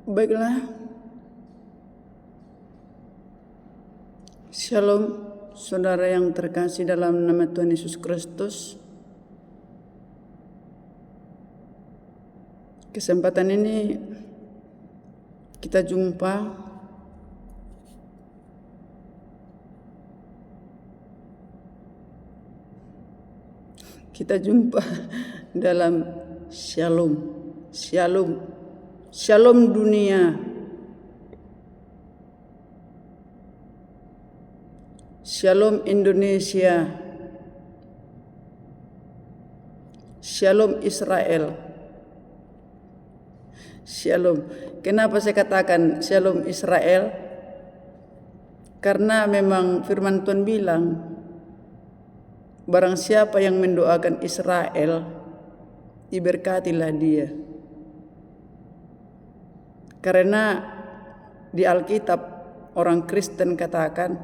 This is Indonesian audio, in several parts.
Baiklah, Shalom saudara yang terkasih dalam nama Tuhan Yesus Kristus. Kesempatan ini kita jumpa dalam Shalom dunia, Shalom Indonesia, Shalom Israel. Shalom. Kenapa saya katakan Shalom Israel? Karena memang firman Tuhan bilang, barang siapa yang mendoakan Israel, diberkatilah dia. Karena di Alkitab orang Kristen katakan,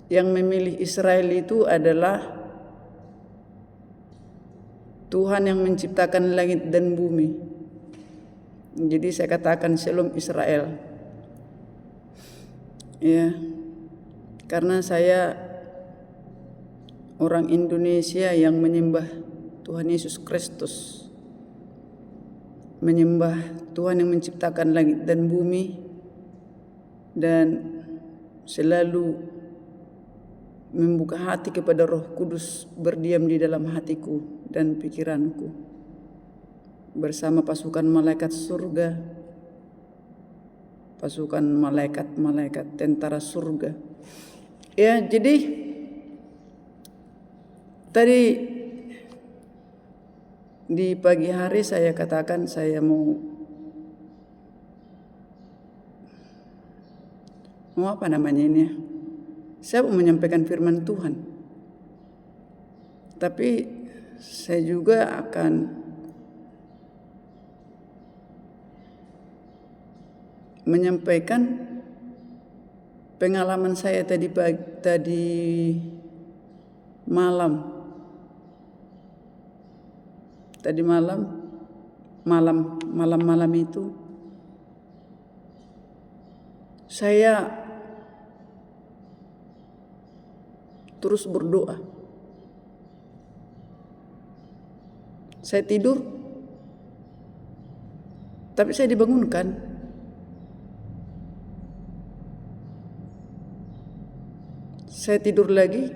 yang memilih Israel itu adalah Tuhan yang menciptakan langit dan bumi. Jadi saya katakan Shalom Israel. Ya, karena saya orang Indonesia yang menyembah Tuhan Yesus Kristus, menyembah Tuhan yang menciptakan langit dan bumi, dan selalu membuka hati kepada Roh Kudus berdiam di dalam hatiku dan pikiranku bersama pasukan malaikat surga, pasukan malaikat tentara surga. Ya, jadi tadi di pagi hari saya katakan saya mau apa namanya ini ya? Saya mau menyampaikan firman Tuhan. Tapi saya juga akan menyampaikan pengalaman saya tadi malam. Tadi malam itu saya terus berdoa. Saya tidur, tapi saya dibangunkan. Saya tidur lagi,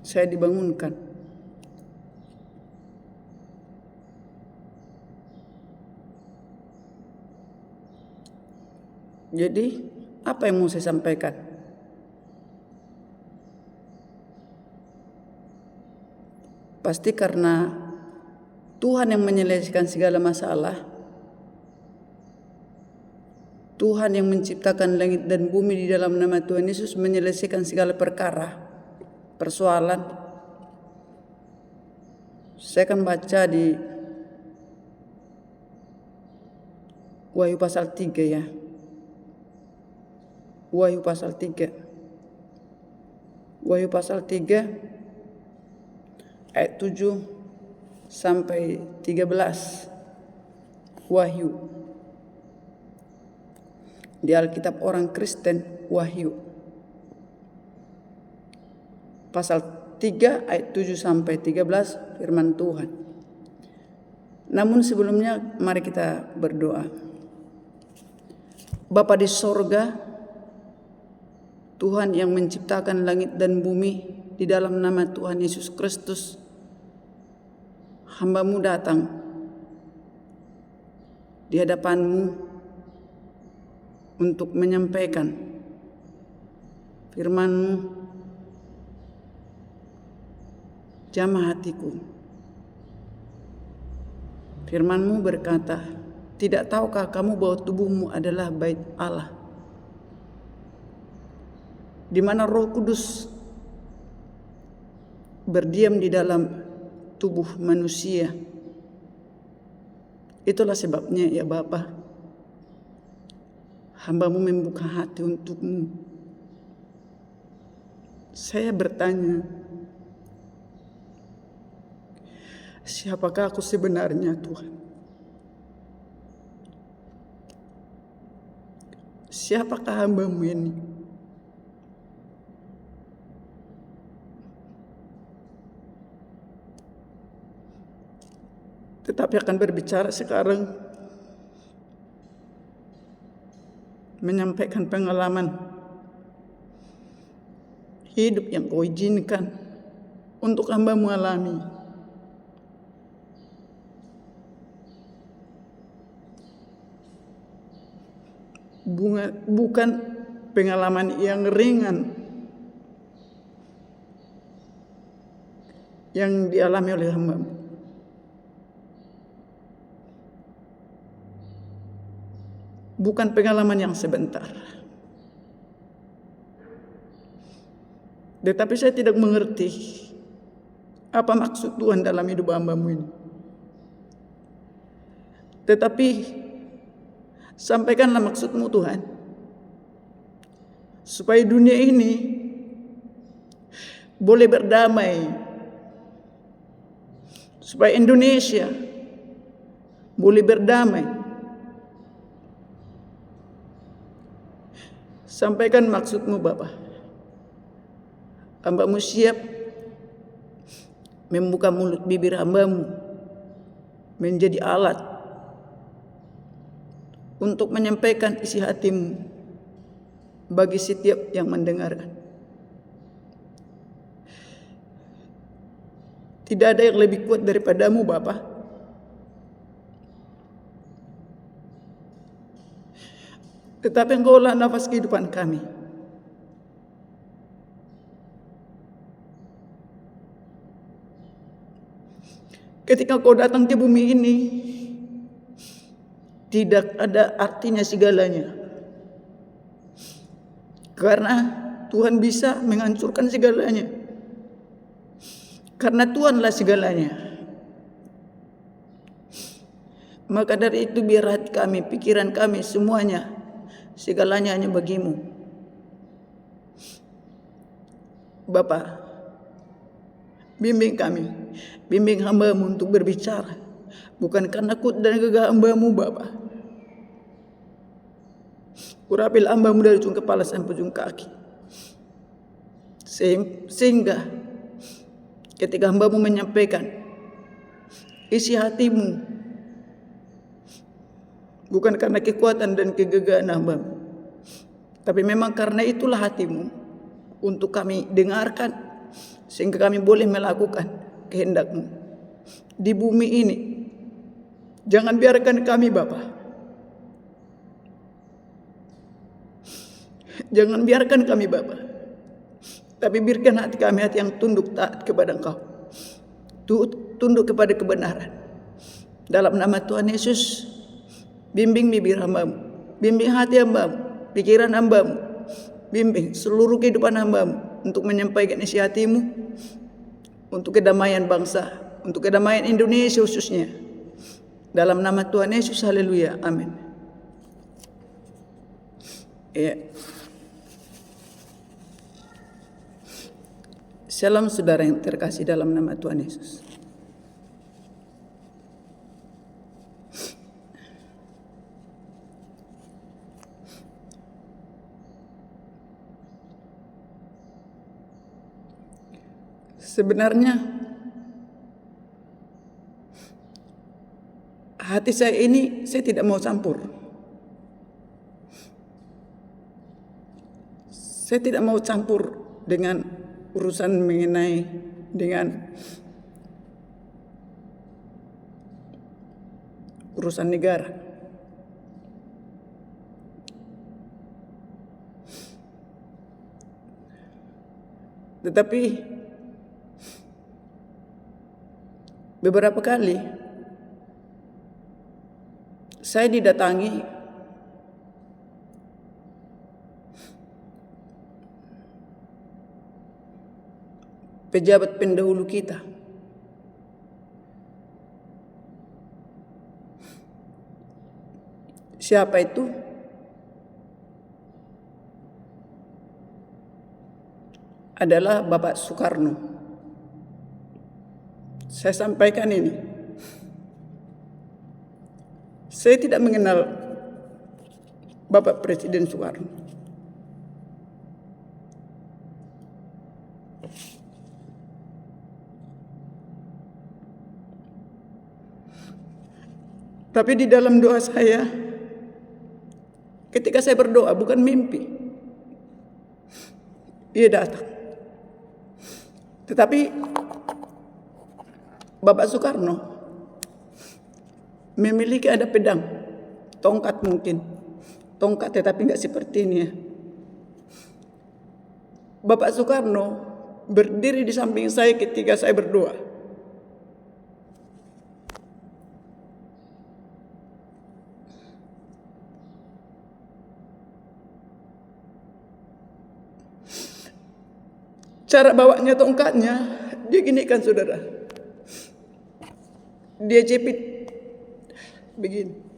saya dibangunkan. Jadi, apa yang mau saya sampaikan? Pasti karena Tuhan yang menyelesaikan segala masalah. Tuhan yang menciptakan langit dan bumi di dalam nama Tuhan Yesus menyelesaikan segala perkara, persoalan. Saya akan baca di Wahyu pasal 3 ya. Wahyu pasal 3 ayat 7 sampai 13. Wahyu. Di Alkitab orang Kristen, Wahyu. Pasal 3 ayat 7 sampai 13 firman Tuhan. Namun sebelumnya mari kita berdoa. Bapa di sorga, Tuhan yang menciptakan langit dan bumi, di dalam nama Tuhan Yesus Kristus, hamba-Mu datang di hadapan-Mu untuk menyampaikan firman-Mu. Jamah hatiku. Firman-Mu berkata, tidak tahukah kamu bahwa tubuhmu adalah bait Allah, di mana Roh Kudus berdiam di dalam tubuh manusia. Itulah sebabnya ya Bapa, hamba-Mu membuka hati untuk-Mu. Saya bertanya, Siapakah aku sebenarnya, Tuhan? Siapakah hamba-Mu ini? Tetapi akan berbicara sekarang, menyampaikan pengalaman hidup yang Kau izinkan untuk hamba-Mu alami. Bukan pengalaman yang ringan yang dialami oleh hamba-Mu. Bukan pengalaman yang sebentar. Tetapi saya tidak mengerti apa maksud Tuhan dalam hidup hamba-Mu ini. Tetapi sampaikanlah maksud-Mu, Tuhan, supaya dunia ini boleh berdamai, supaya Indonesia boleh berdamai. Sampaikan maksud-Mu, Bapa. Hamba-Mu siap membuka mulut bibir hamba-Mu menjadi alat untuk menyampaikan isi hati-Mu bagi setiap yang mendengarkan. Tidak ada yang lebih kuat daripada-Mu, Bapa. Tetapi Engkaulah nafas kehidupan kami. Ketika Kau datang ke bumi ini, tidak ada artinya segalanya. Karena Tuhan bisa menghancurkan segalanya. Karena Tuhanlah segalanya. Maka dari itu biar hati kami, pikiran kami, semuanya, segalanya hanya bagi-Mu. Bapa, bimbing kami, bimbing hamba-Mu untuk berbicara. Bukan karena kuat dan gagah hamba-Mu, Bapa. Urapil hamba-Mu dari ujung kepala sampai ujung kaki. Sehingga ketika hamba-Mu menyampaikan isi hati-Mu, bukan karena kekuatan dan kegagahan hamba-Mu, tapi memang karena itulah hati-Mu untuk kami dengarkan, sehingga kami boleh melakukan kehendak-Mu di bumi ini. Jangan biarkan kami, Bapa, jangan biarkan kami, Bapa, tapi biarkan hati kami hati yang tunduk taat kepada Engkau, tunduk kepada kebenaran. Dalam nama Tuhan Yesus, bimbing bibir hamba-Mu, bimbing hati hamba-Mu, pikiran hamba-Mu, bimbing seluruh kehidupan hamba-Mu untuk menyampaikan isi hati-Mu untuk kedamaian bangsa, untuk kedamaian Indonesia khususnya. Dalam nama Tuhan Yesus, haleluya, amin. Ya. Shalom saudara yang terkasih dalam nama Tuhan Yesus. Sebenarnya hati saya ini saya tidak mau campur. Saya tidak mau campur dengan urusan mengenai dengan urusan negara. Tetapi beberapa kali saya didatangi pejabat pendahulu kita, siapa itu? Adalah Bapak Soekarno. saya sampaikan ini. Saya tidak mengenal Bapak Presiden Soekarno. Tapi di dalam doa saya, ketika saya berdoa bukan mimpi, ia datang. Tetapi Bapak Soekarno memiliki ada pedang, tongkat mungkin, tongkat tetapi nggak seperti ini ya. Bapak Soekarno berdiri di samping saya ketika saya berdoa. Cara bawanya tongkatnya, dia gini kan saudara. Dia jepit begini.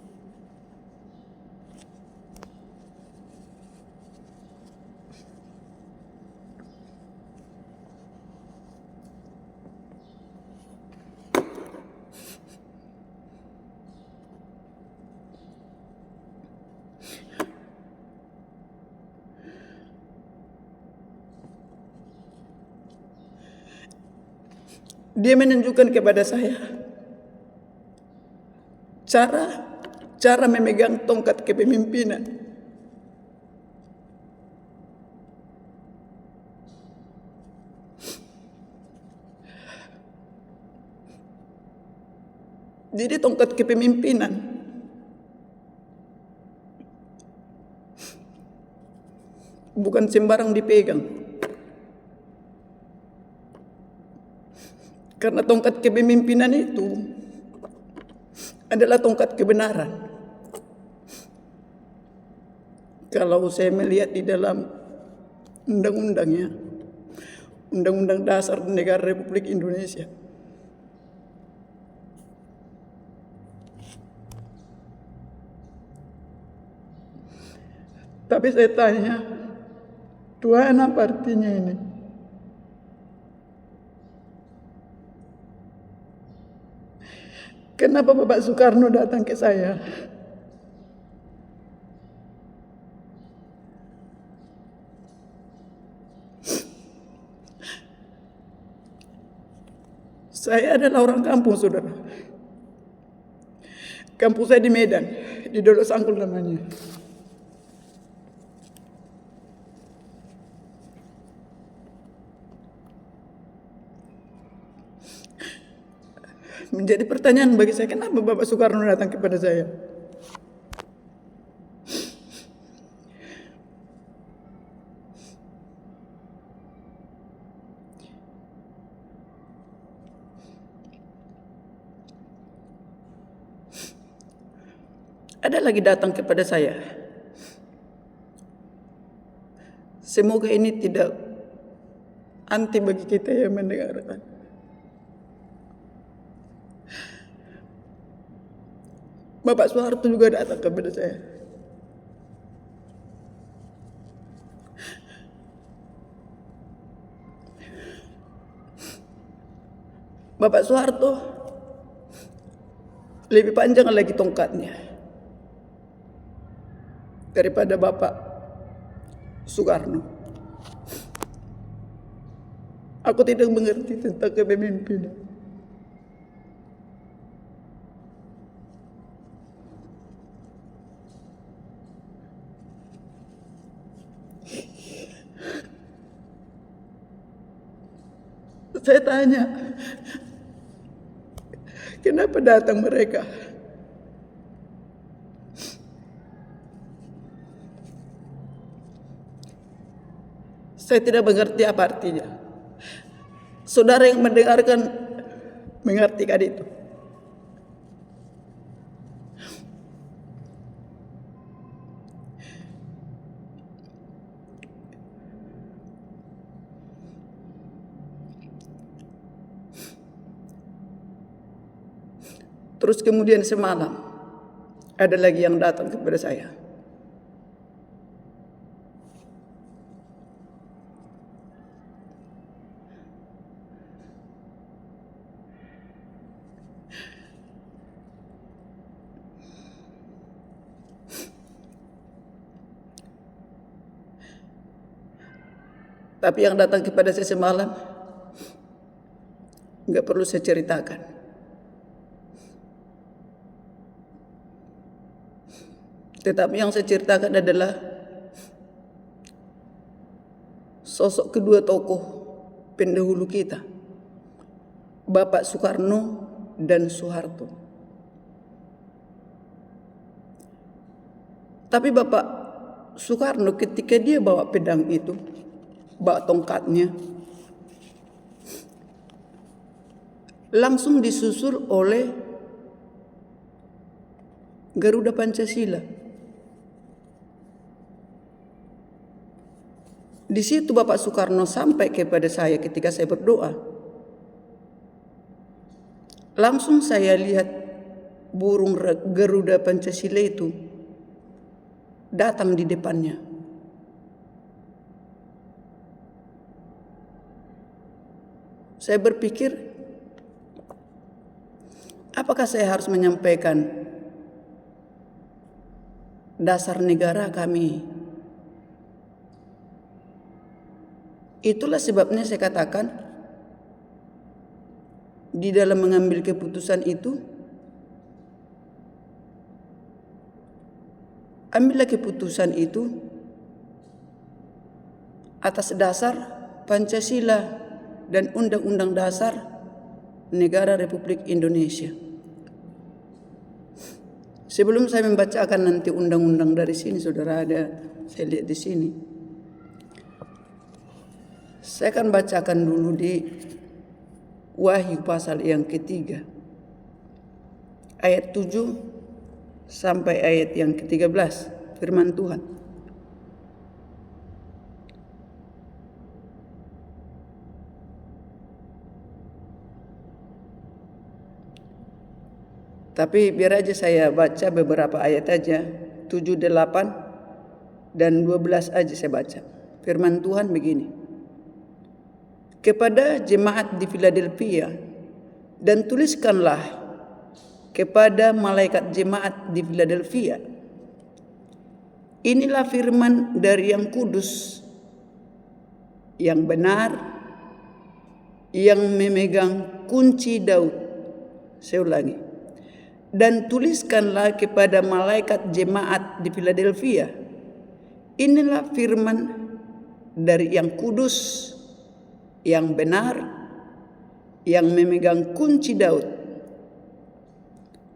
Dia menunjukkan kepada saya cara memegang tongkat kepemimpinan. Jadi tongkat kepemimpinan bukan sembarang dipegang. Karena tongkat kepemimpinan itu adalah tongkat kebenaran. Kalau saya melihat di dalam undang-undangnya, Undang-Undang Dasar Negara Republik Indonesia, tapi saya tanya, Tuhan apa artinya ini? Kenapa Bapak Soekarno datang ke saya? Saya adalah orang kampung, saudara. Kampung saya di Medan, di Dodo Sangkul namanya. Menjadi pertanyaan bagi saya, kenapa Bapak Soekarno datang kepada saya? Ada lagi datang kepada saya. Semoga ini tidak anti bagi kita yang mendengarkan. Bapak Soeharto juga datang kepada saya. Bapak Soeharto lebih panjang lagi tongkatnya daripada Bapak Soekarno. Aku tidak mengerti tentang kepemimpinan. Saya tanya, kenapa datang mereka? Saya tidak mengerti apa artinya. Saudara yang mendengarkan mengertikan itu. Terus kemudian semalam ada lagi yang datang kepada saya. Tapi yang datang kepada saya semalam nggak perlu saya ceritakan. Tetapi yang saya ceritakan adalah sosok kedua tokoh pendahulu kita, Bapak Soekarno dan Soeharto. Tapi Bapak Soekarno ketika dia bawa pedang itu, bawa tongkatnya, langsung disusul oleh Garuda Pancasila. Di situ Bapak Soekarno sampai kepada saya ketika saya berdoa. Langsung saya lihat burung Garuda Pancasila itu datang di depannya. Saya berpikir, apakah saya harus menyampaikan dasar negara kami? Itulah sebabnya saya katakan, di dalam mengambil keputusan itu, ambillah keputusan itu atas dasar Pancasila dan Undang-Undang Dasar Negara Republik Indonesia. Sebelum saya membacakan nanti undang-undang dari sini, saudara ada, saya lihat di sini. Saya akan bacakan dulu di Wahyu pasal yang ketiga, ayat 7 sampai ayat yang ke-13, firman Tuhan. Tapi biar aja saya baca beberapa ayat aja, 7, 8, dan 12 aja saya baca. Firman Tuhan begini. Kepada jemaat di Philadelphia, dan tuliskanlah kepada malaikat jemaat di Philadelphia, inilah firman dari yang kudus, yang benar, yang memegang kunci Daud. Saya ulangi. Dan tuliskanlah kepada malaikat jemaat di Philadelphia, inilah firman dari yang kudus, yang benar, yang memegang kunci Daud.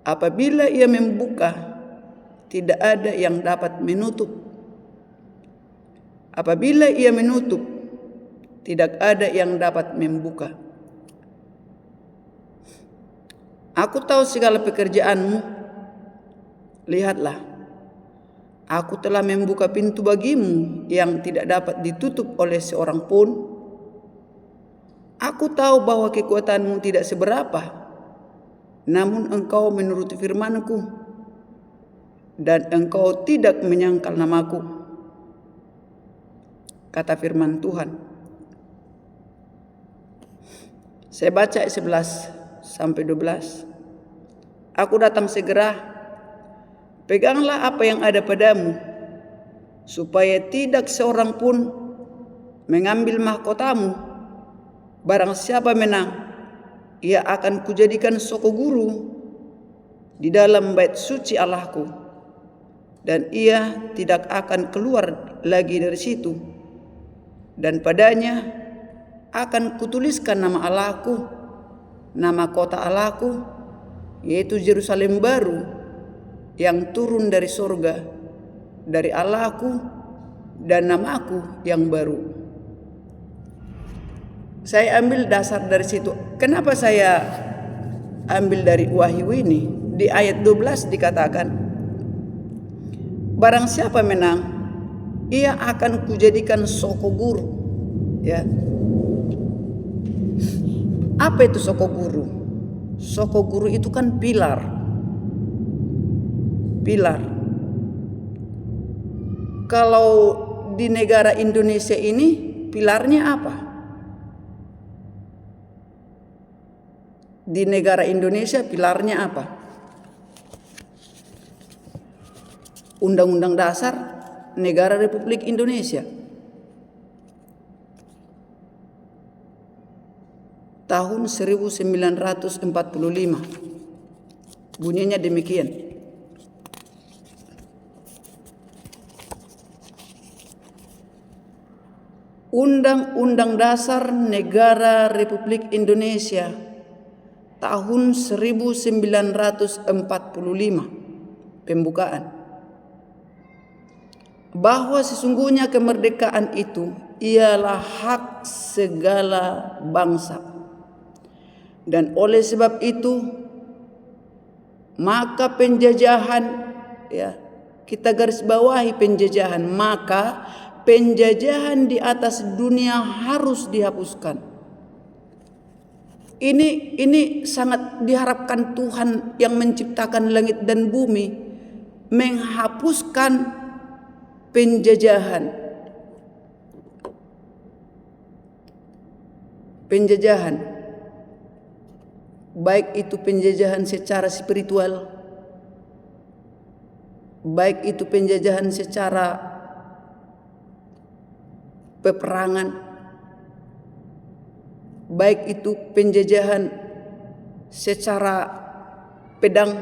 Apabila ia membuka, tidak ada yang dapat menutup. Apabila ia menutup, tidak ada yang dapat membuka. Aku tahu segala pekerjaanmu. Lihatlah, aku telah membuka pintu bagimu yang tidak dapat ditutup oleh seorang pun. Aku tahu bahwa kekuatanmu tidak seberapa, namun engkau menuruti firman-Ku, dan engkau tidak menyangkal nama-Ku. Kata firman Tuhan. Saya baca 11 sampai 12. Aku datang segera, peganglah apa yang ada padamu, supaya tidak seorang pun mengambil mahkotamu. Barang siapa menang, ia akan kujadikan soko guru di dalam bait suci Allahku, dan ia tidak akan keluar lagi dari situ. Dan padanya akan kutuliskan nama Allahku, nama kota Allahku, yaitu Yerusalem baru yang turun dari sorga, dari Allahku, dan namaku yang baru. Saya ambil dasar dari situ. Kenapa saya ambil dari Wahyu ini? Di ayat 12 dikatakan, barang siapa menang, ia akan kujadikan soko guru. Ya. Apa itu soko guru? Soko guru itu kan pilar. Pilar. Kalau di negara Indonesia ini pilarnya apa? Di negara Indonesia pilarnya apa? Undang-Undang Dasar Negara Republik Indonesia. tahun 1945. Bunyinya demikian. Undang-Undang Dasar Negara Republik Indonesia tahun 1945. Pembukaan. Bahwa sesungguhnya kemerdekaan itu ialah hak segala bangsa. Dan oleh sebab itu maka penjajahan, ya, kita garis bawahi penjajahan, maka penjajahan di atas dunia harus dihapuskan. Ini sangat diharapkan Tuhan yang menciptakan langit dan bumi menghapuskan penjajahan. Penjajahan. Baik itu penjajahan secara spiritual, baik itu penjajahan secara peperangan, baik itu penjajahan secara pedang.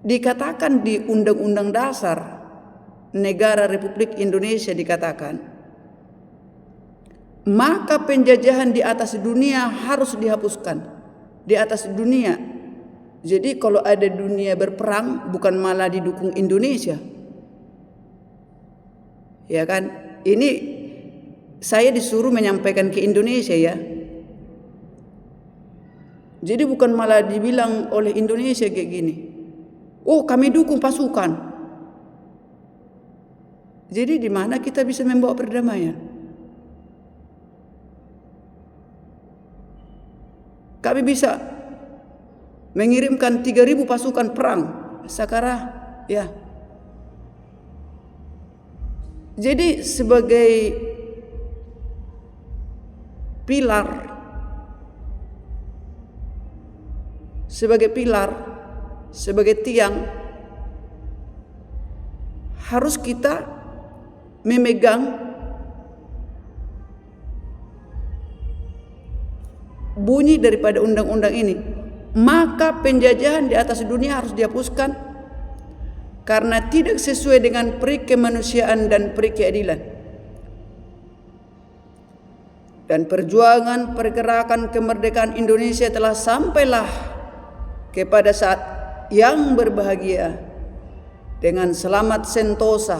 Dikatakan di Undang-Undang Dasar Negara Republik Indonesia, dikatakan maka penjajahan di atas dunia harus dihapuskan. Di atas dunia. Jadi kalau ada dunia berperang, bukan malah didukung Indonesia. Ya kan? Ini saya disuruh menyampaikan ke Indonesia, ya. Jadi bukan malah dibilang oleh Indonesia kayak gini, oh kami dukung pasukan. Jadi di mana kita bisa membawa perdamaian? Kami bisa mengirimkan 3.000 pasukan perang sekarang, ya. Jadi sebagai pilar, sebagai tiang, harus kita memegang bunyi daripada undang-undang ini. Maka penjajahan di atas dunia harus dihapuskan karena tidak sesuai dengan peri kemanusiaan dan peri keadilan. Dan perjuangan pergerakan kemerdekaan Indonesia telah sampailah kepada saat yang berbahagia dengan selamat sentosa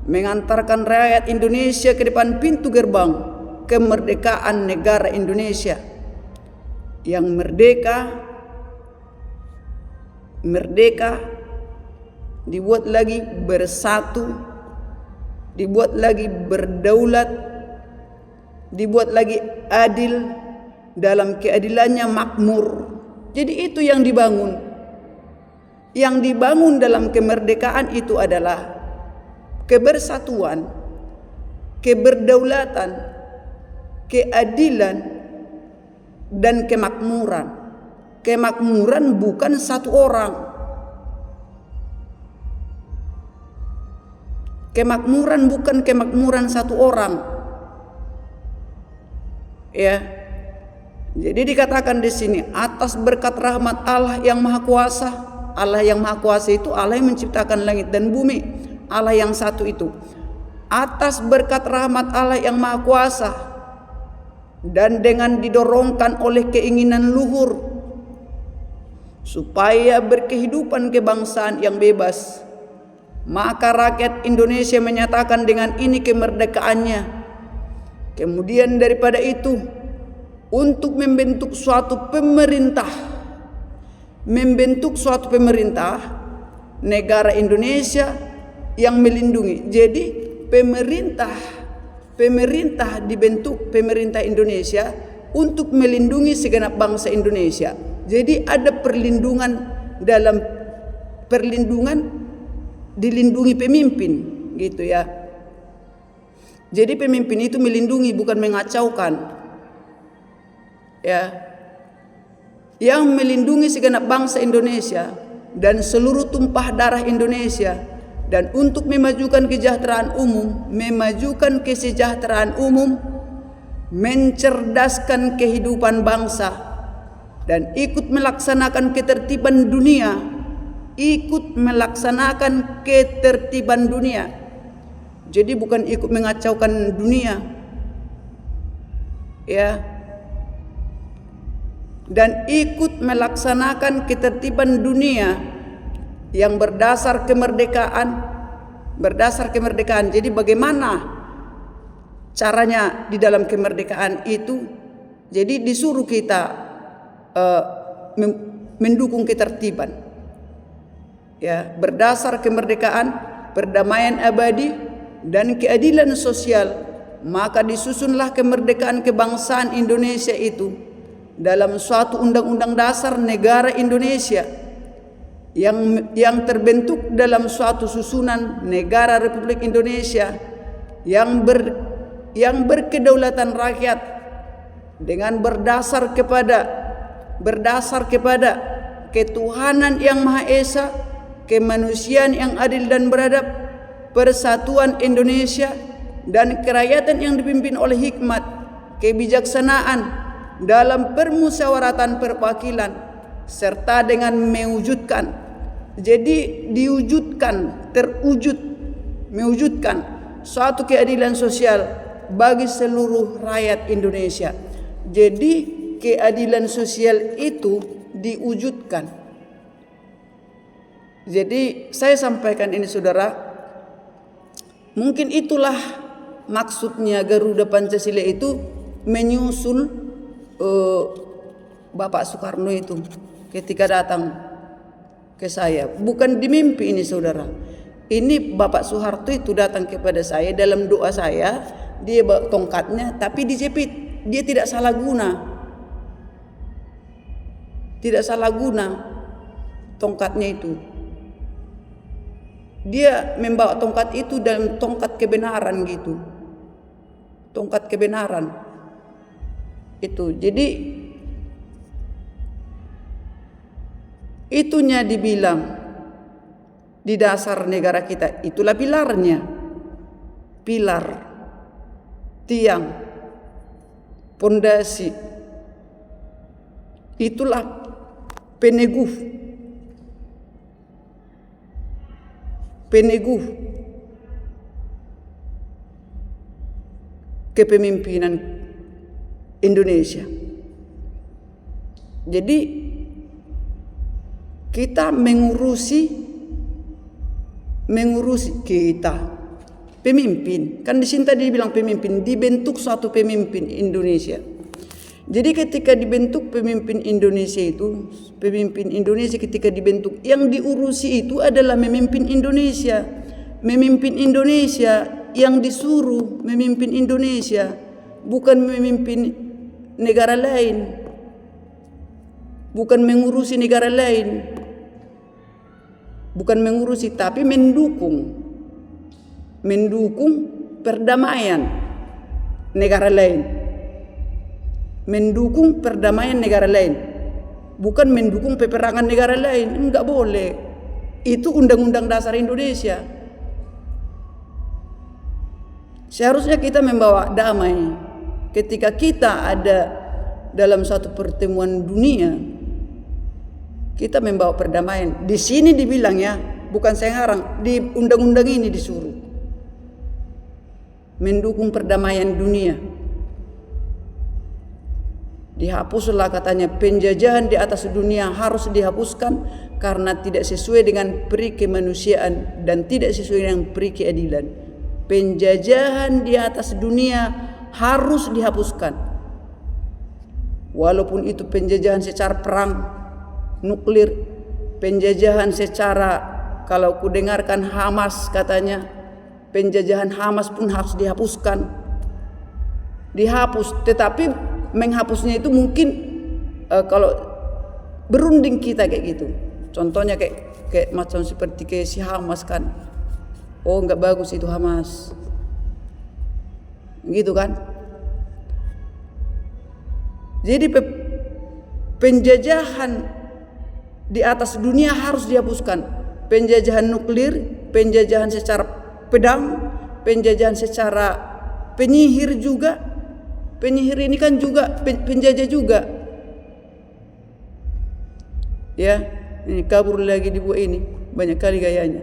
mengantarkan rakyat Indonesia ke depan pintu gerbang kemerdekaan negara Indonesia yang merdeka, dibuat lagi bersatu, dibuat lagi berdaulat, dibuat lagi adil, dalam keadilannya makmur. Jadi itu yang dibangun. Yang dibangun dalam kemerdekaan itu adalah kebersatuan, keberdaulatan, keadilan, dan kemakmuran. Kemakmuran bukan satu orang. Kemakmuran bukan kemakmuran satu orang. Ya. Jadi dikatakan di sini atas berkat rahmat Allah yang Maha Kuasa. Allah yang Maha Kuasa itu Allah yang menciptakan langit dan bumi. Allah yang satu itu. Atas berkat rahmat Allah yang Maha Kuasa dan dengan didorongkan oleh keinginan luhur supaya berkehidupan kebangsaan yang bebas, maka rakyat Indonesia menyatakan dengan ini kemerdekaannya. Kemudian daripada itu, untuk membentuk suatu pemerintah negara Indonesia yang melindungi. Jadi pemerintah dibentuk, pemerintah Indonesia untuk melindungi segenap bangsa Indonesia. Jadi ada dilindungi pemimpin, gitu ya. Jadi pemimpin itu melindungi, bukan mengacaukan, ya. Yang melindungi segenap bangsa Indonesia dan seluruh tumpah darah Indonesia. Dan untuk memajukan kesejahteraan umum, mencerdaskan kehidupan bangsa, dan ikut melaksanakan ketertiban dunia, Jadi bukan ikut mengacaukan dunia, ya, dan ikut melaksanakan ketertiban dunia yang berdasar kemerdekaan. Jadi bagaimana caranya di dalam kemerdekaan itu? Jadi disuruh kita mendukung ketertiban, ya, berdasar kemerdekaan, perdamaian abadi, dan keadilan sosial. Maka disusunlah kemerdekaan kebangsaan Indonesia itu dalam suatu undang-undang dasar negara Indonesia yang terbentuk dalam suatu susunan negara Republik Indonesia yang berkedaulatan rakyat dengan berdasar kepada ketuhanan yang Maha Esa, kemanusiaan yang adil dan beradab, persatuan Indonesia, dan kerakyatan yang dipimpin oleh hikmat, kebijaksanaan dalam permusyawaratan perwakilan, serta dengan mewujudkan suatu keadilan sosial bagi seluruh rakyat Indonesia. Jadi keadilan sosial itu diwujudkan. Jadi saya sampaikan ini, saudara, mungkin itulah maksudnya Garuda Pancasila itu menyusul Bapak Soekarno itu ketika datang ke saya. Bukan di mimpi ini, saudara. Ini Bapak Soeharto itu datang kepada saya dalam doa saya. Dia bawa tongkatnya tapi dijepit. Dia tidak salah guna tongkatnya itu. Dia membawa tongkat itu dalam tongkat kebenaran gitu. Tongkat kebenaran itu. Jadi itunya dibilang di dasar negara kita. Itulah pilarnya. Pilar, tiang, pondasi. Itulah peneguh kepemimpinan Indonesia. Jadi kita mengurusi kita pemimpin. Kan di sini tadi dibilang pemimpin, dibentuk suatu pemimpin Indonesia. Jadi ketika dibentuk pemimpin Indonesia ketika dibentuk, yang diurusi itu adalah memimpin Indonesia. Memimpin Indonesia, yang disuruh memimpin Indonesia, bukan memimpin negara lain. Bukan mengurusi negara lain. Bukan mengurusi, tapi mendukung perdamaian negara lain. Mendukung perdamaian negara lain, bukan mendukung peperangan negara lain. Enggak boleh. Itu Undang-Undang Dasar Indonesia. Seharusnya kita membawa damai. Ketika kita ada dalam suatu pertemuan dunia, kita membawa perdamaian. Di sini dibilang, ya, bukan saya ngarang, di undang-undang ini disuruh mendukung perdamaian dunia. Dihapuslah katanya penjajahan di atas dunia, harus dihapuskan karena tidak sesuai dengan peri kemanusiaan dan tidak sesuai dengan peri keadilan. Penjajahan di atas dunia harus dihapuskan. Walaupun itu penjajahan secara perang nuklir, penjajahan secara, kalau ku dengarkan Hamas katanya, penjajahan Hamas pun harus dihapuskan. Dihapus, tetapi menghapusnya itu mungkin kalau berunding kita kayak gitu. Contohnya kayak macam seperti kayak si Hamas kan. Oh, enggak bagus itu Hamas. Gitu kan? Jadi penjajahan di atas dunia harus dihapuskan. Penjajahan nuklir, penjajahan secara pedang, penjajahan secara penyihir juga penyihir ini kan juga penjajah juga. Ya, ini kabur lagi di buah ini, banyak kali gayanya.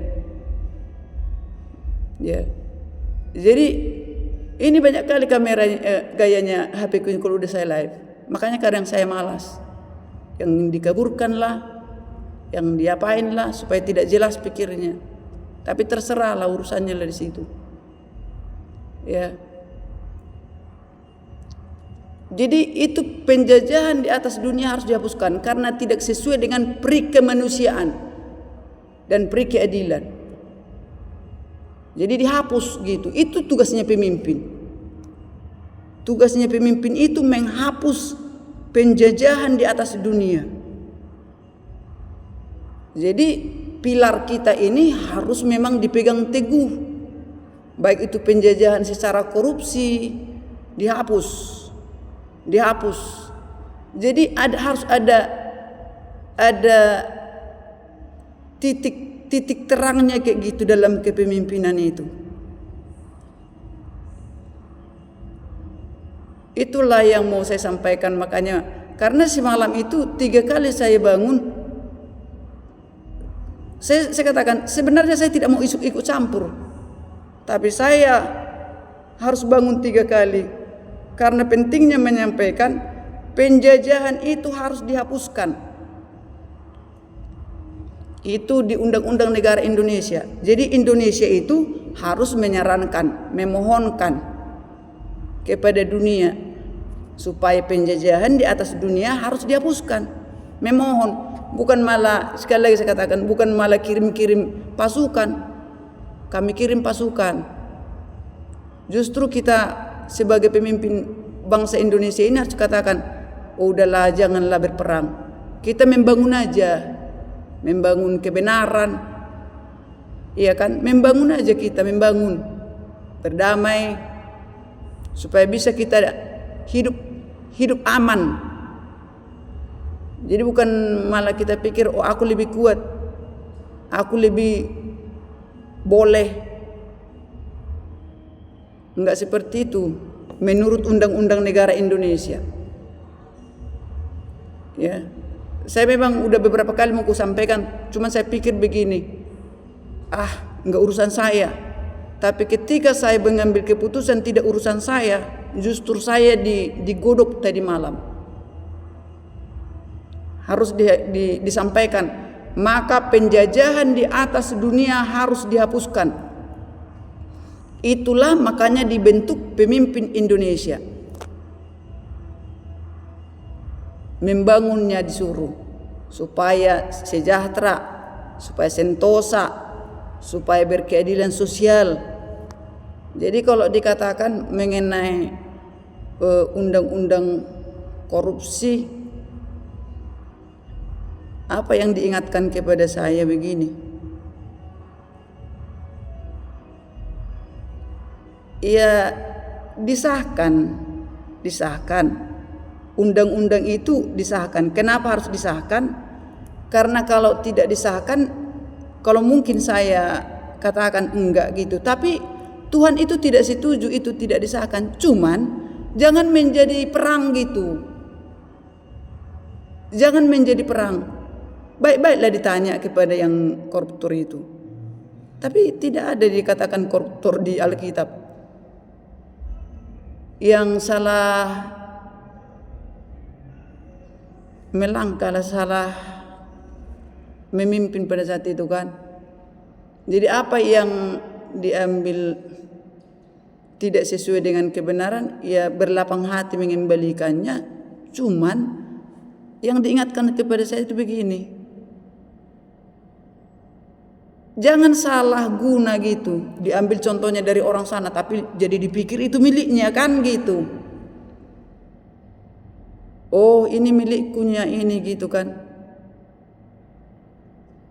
Ya, jadi ini banyak kali gayanya HP ku kalau udah saya live. Makanya kadang saya malas. Yang dikaburkan lah, yang diapain lah supaya tidak jelas pikirnya. Tapi terserah lah urusannya lah di situ. Ya. Jadi itu penjajahan di atas dunia harus dihapuskan karena tidak sesuai dengan peri kemanusiaan dan peri keadilan. Jadi dihapus gitu. Itu tugasnya pemimpin. Tugasnya pemimpin itu menghapus penjajahan di atas dunia. Jadi pilar kita ini harus memang dipegang teguh. Baik itu penjajahan secara korupsi dihapus. Jadi harus ada titik terangnya kayak gitu dalam kepemimpinan itu. Itulah yang mau saya sampaikan, makanya karena semalam itu 3 kali saya bangun. Saya katakan sebenarnya saya tidak mau ikut campur, tapi saya harus bangun 3 kali. Karena pentingnya menyampaikan penjajahan itu harus dihapuskan. Itu di Undang-Undang Negara Indonesia. Jadi Indonesia itu harus menyarankan, memohonkan kepada dunia supaya penjajahan di atas dunia harus dihapuskan. Memohon, bukan malah, sekali lagi saya katakan, bukan malah kirim-kirim pasukan. Kami kirim pasukan. Justru kita sebagai pemimpin bangsa Indonesia ini harus katakan, oh udahlah janganlah berperang. Kita membangun aja, membangun kebenaran. Iya kan? Membangun aja kita, membangun berdamai supaya bisa kita hidup aman. Jadi bukan malah kita pikir, oh aku lebih kuat, aku lebih boleh. Enggak seperti itu menurut Undang-Undang Negara Indonesia. Ya. Saya memang udah beberapa kali mau sampaikan, cuma saya pikir begini. Enggak urusan saya. Tapi ketika saya mengambil keputusan tidak urusan saya, justru saya digodok tadi malam. Harus disampaikan, maka penjajahan di atas dunia harus dihapuskan. Itulah makanya dibentuk pemimpin Indonesia. Membangunnya disuruh supaya sejahtera, supaya sentosa, supaya berkeadilan sosial. Jadi kalau dikatakan mengenai undang-undang korupsi, apa yang diingatkan kepada saya begini. Ya disahkan. Undang-undang itu disahkan. Kenapa harus disahkan? Karena kalau tidak disahkan, kalau mungkin saya katakan enggak gitu, tapi Tuhan itu tidak setuju itu tidak disahkan. Cuman jangan menjadi perang gitu. Jangan menjadi perang. Baik-baiklah ditanya kepada yang koruptor itu. Tapi tidak ada dikatakan koruptor di Alkitab. Yang salah melangkah, salah memimpin pada saat itu kan. Jadi apa yang diambil tidak sesuai dengan kebenaran, ya berlapang hati mengembalikannya. Cuman yang diingatkan kepada saya itu begini, jangan salah guna gitu. Diambil contohnya dari orang sana, tapi jadi dipikir itu miliknya kan gitu. Oh ini milikkunya ini gitu kan.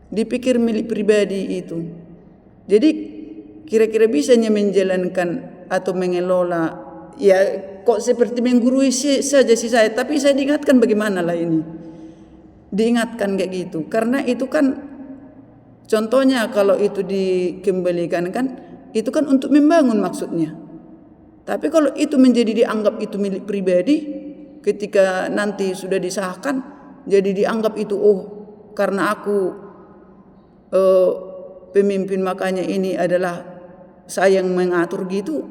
Dipikir milik pribadi itu. Jadi kira-kira bisanya menjalankan atau mengelola. Ya kok seperti menggurui saja sih saya. Tapi saya diingatkan bagaimana lah ini. Diingatkan kayak gitu. Karena itu kan contohnya kalau itu dikembalikan kan, itu kan untuk membangun maksudnya. Tapi kalau itu menjadi dianggap itu milik pribadi, ketika nanti sudah disahkan, jadi dianggap itu karena aku pemimpin makanya ini adalah saya yang mengatur gitu.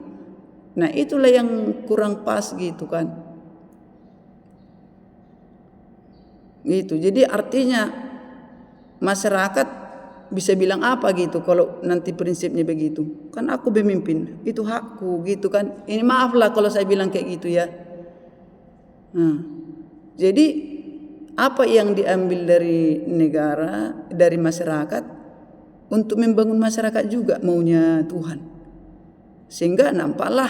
Nah itulah yang kurang pas gitu kan. Gitu. Jadi artinya masyarakat bisa bilang apa gitu kalau nanti prinsipnya begitu. Kan aku pemimpin, itu hakku gitu kan. Ini maaflah kalau saya bilang kayak gitu ya. Jadi apa yang diambil dari negara, dari masyarakat untuk membangun masyarakat juga maunya Tuhan. Sehingga nampaklah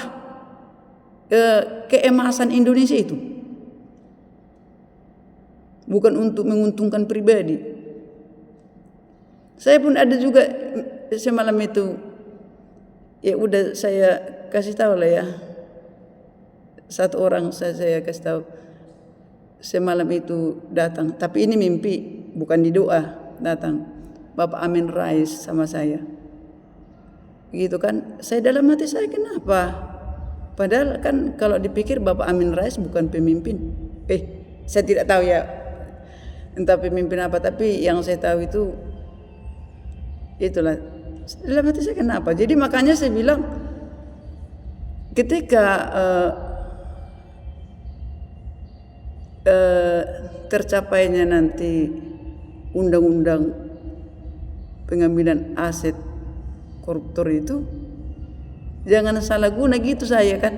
keemasan Indonesia itu bukan untuk menguntungkan pribadi. Saya pun ada juga semalam itu, ya udah saya kasih tahu lah ya. Satu orang saya kasih tahu semalam itu datang, tapi ini mimpi bukan di doa, datang Bapak Amin Rais sama saya. Gitu kan, saya dalam hati saya kenapa? Padahal kan kalau dipikir Bapak Amin Rais bukan pemimpin. Saya tidak tahu ya entah pemimpin apa, tapi yang saya tahu itu itulah dalam hati saya kenapa. Jadi makanya saya bilang ketika tercapainya nanti undang-undang pengambilan aset koruptor itu, jangan salah guna gitu saya kan.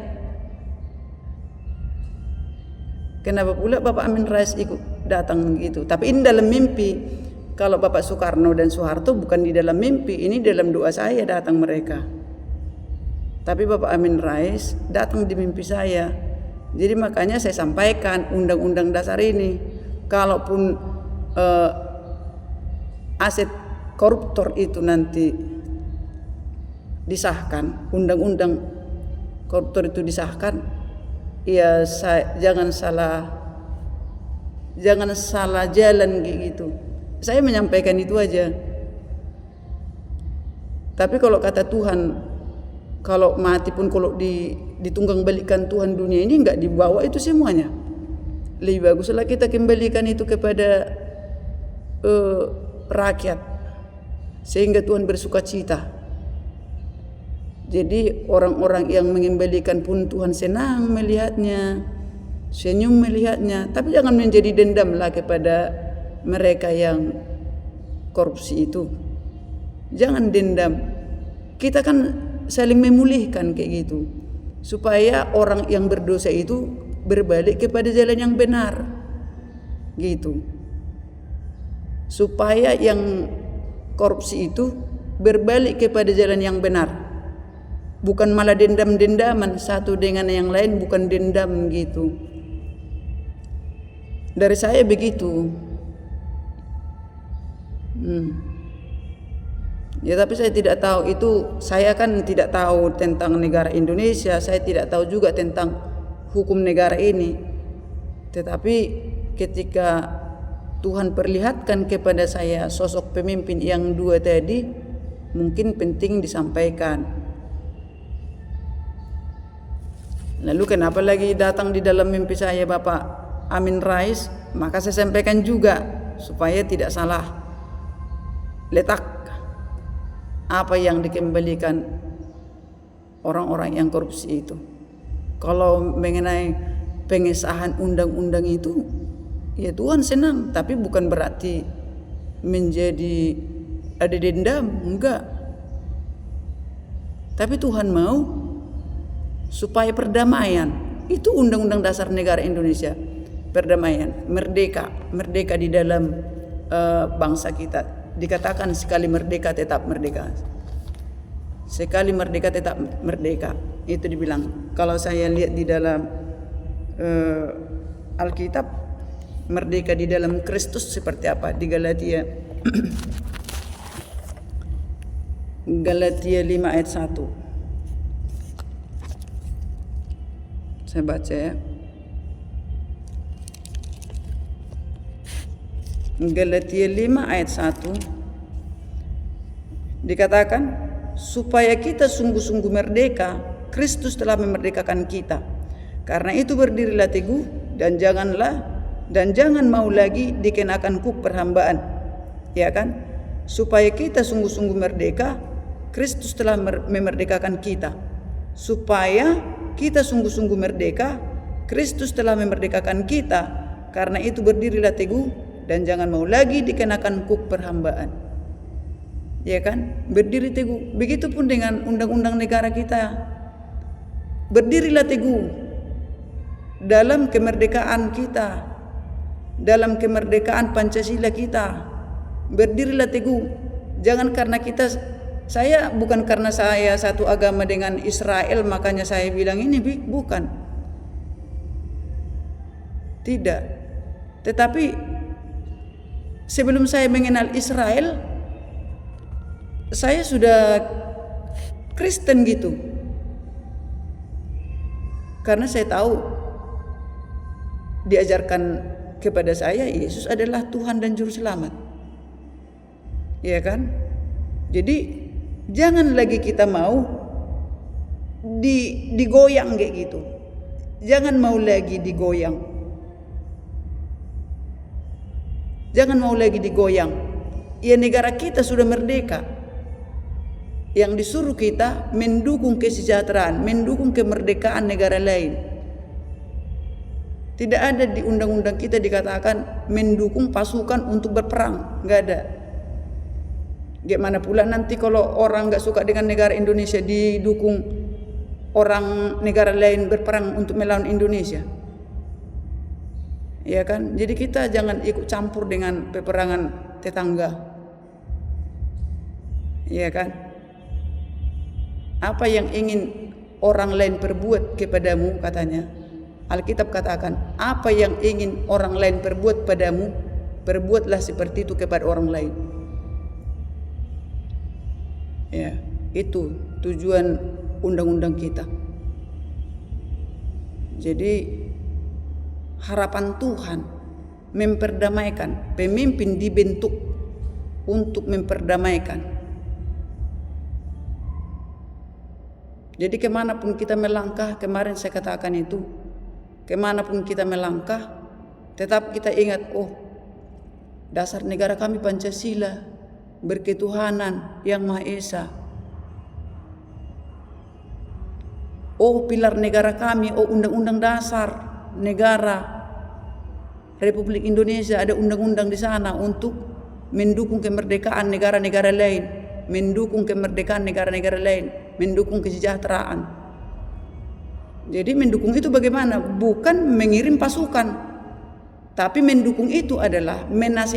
Kenapa pula Bapak Amin Rais ikut datang gitu? Tapi ini dalam mimpi. Kalau Bapak Soekarno dan Soeharto bukan di dalam mimpi, ini dalam doa saya datang mereka. Tapi Bapak Amin Rais datang di mimpi saya. Jadi makanya saya sampaikan undang-undang dasar ini, kalaupun aset koruptor itu nanti disahkan, undang-undang koruptor itu disahkan, ya jangan salah jalan gitu. Saya menyampaikan itu aja. Tapi kalau kata Tuhan, kalau mati pun kalau ditunggang balikan Tuhan dunia ini enggak dibawa itu semuanya. Lebih baguslah kita kembalikan itu kepada rakyat sehingga Tuhan bersuka cita. Jadi orang-orang yang mengembalikan pun Tuhan senang melihatnya, senyum melihatnya. Tapi jangan menjadi dendamlah kepada mereka yang korupsi itu. Jangan dendam. Kita kan saling memulihkan kayak gitu, supaya orang yang berdosa itu berbalik kepada jalan yang benar gitu, supaya yang korupsi itu berbalik kepada jalan yang benar, bukan malah dendam-dendaman satu dengan yang lain, bukan dendam gitu. Dari saya begitu. Ya tapi saya tidak tahu itu, saya kan tidak tahu tentang negara Indonesia, saya tidak tahu juga tentang hukum negara ini. Tetapi ketika Tuhan perlihatkan kepada saya sosok pemimpin yang dua tadi, mungkin penting disampaikan. Lalu kenapa lagi datang di dalam mimpi saya Bapak Amin Rais? Maka saya sampaikan juga supaya tidak salah letak apa yang dikembalikan orang-orang yang korupsi itu. Kalau mengenai pengesahan undang-undang itu, ya Tuhan senang, tapi bukan berarti menjadi ada dendam, enggak. Tapi Tuhan mau supaya perdamaian. Itu undang-undang dasar negara Indonesia. Perdamaian, merdeka di dalam bangsa kita. Dikatakan sekali merdeka tetap merdeka. Sekali merdeka tetap merdeka. Itu dibilang. Kalau saya lihat di dalam Alkitab, merdeka di dalam Kristus seperti apa? Di Galatia Galatia 5 ayat 1. Saya baca ya. Galatia 5 ayat 1 dikatakan supaya kita sungguh-sungguh merdeka Kristus telah memerdekakan kita. Karena itu berdirilah teguh dan jangan mau lagi dikenakan kuk perhambaan. Ya kan? Supaya kita sungguh-sungguh merdeka, Kristus telah memerdekakan kita. Supaya kita sungguh-sungguh merdeka, Kristus telah memerdekakan kita. Karena itu berdirilah teguh dan jangan mau lagi dikenakan kuk perhambaan. Ya kan? Berdiri teguh. Begitupun dengan undang-undang negara kita. Berdirilah teguh dalam kemerdekaan kita, dalam kemerdekaan Pancasila kita. Berdirilah teguh. Jangan karena bukan karena saya satu agama dengan Israel makanya saya bilang ini, bukan. Tidak. Tetapi sebelum saya mengenal Israel, saya sudah Kristen gitu. Karena saya tahu diajarkan kepada saya Yesus adalah Tuhan dan Juru Selamat. Ya kan? Jadi jangan lagi kita mau digoyang kayak gitu. Jangan mau lagi digoyang. Jangan mau lagi digoyang. Ya, negara kita sudah merdeka. Yang disuruh kita mendukung kesejahteraan, mendukung kemerdekaan negara lain. Tidak ada di undang-undang kita dikatakan mendukung pasukan untuk berperang, nggak ada. Gimana pula nanti kalau orang nggak suka dengan negara Indonesia didukung orang negara lain berperang untuk melawan Indonesia, ya kan? Jadi kita jangan ikut campur dengan peperangan tetangga, ya kan? Apa yang ingin orang lain perbuat kepadamu, katanya Alkitab katakan, apa yang ingin orang lain perbuat padamu, perbuatlah seperti itu kepada orang lain. Ya, itu tujuan undang-undang kita. Jadi harapan Tuhan memperdamaikan, pemimpin dibentuk untuk memperdamaikan. Jadi kemanapun kita melangkah, kemarin saya katakan itu, kemanapun kita melangkah, tetap kita ingat, dasar negara kami Pancasila, berketuhanan yang Maha Esa. Pilar negara kami, Undang-Undang Dasar Negara Republik Indonesia, ada undang-undang di sana untuk mendukung kemerdekaan negara-negara lain, mendukung kemerdekaan negara-negara lain, mendukung kesejahteraan. Jadi mendukung itu bagaimana? Bukan mengirim pasukan, tapi mendukung itu adalah menasihati